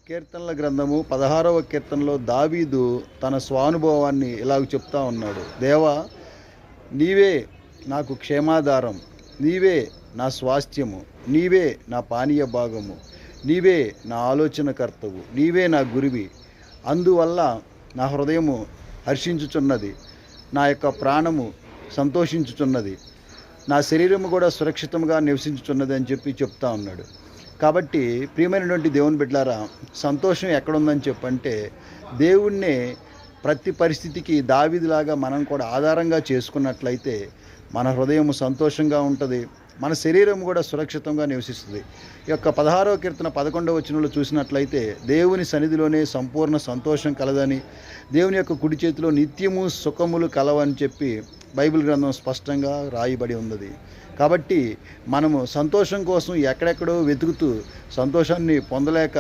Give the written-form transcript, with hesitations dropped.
కీర్తనల గ్రంథము 16వ కీర్తనలో దావీదు తన స్వానుభవాన్ని ఇలాగ చెప్తా ఉన్నాడు. దేవా, నీవే నాకు క్షేమాధారం, నీవే నా స్వాస్థ్యము, నీవే నా పానీయ భాగము, నీవే నా ఆలోచనకర్తవు, నీవే నా గురివి. అందువల్ల నా హృదయము హర్షించుచున్నది, నా యొక్క ప్రాణము సంతోషించుచున్నది, నా శరీరము కూడా సురక్షితంగా నివసించుచున్నది అని చెప్తా ఉన్నాడు. కాబట్టి ప్రియమైనటువంటి దేవుని బిడ్డలారా, సంతోషం ఎక్కడుందని చెప్పంటే దేవుణ్ణే ప్రతి పరిస్థితికి దావీదులాగా మనం కూడా ఆధారంగా చేసుకున్నట్లయితే మన హృదయం సంతోషంగా ఉంటుంది, మన శరీరం కూడా సురక్షితంగా నివసిస్తుంది. ఈ యొక్క 16వ కీర్తన 11వ వచనంలో చూసినట్లయితే దేవుని సన్నిధిలోనే సంపూర్ణ సంతోషం కలదని, దేవుని యొక్క కుడి చేతిలో నిత్యము సుఖములు కలవని చెప్పి బైబిల్ గ్రంథం స్పష్టంగా రాయబడి ఉన్నది. కాబట్టి మనము సంతోషం కోసం ఎక్కడెక్కడో వెతుకుతూ సంతోషాన్ని పొందలేక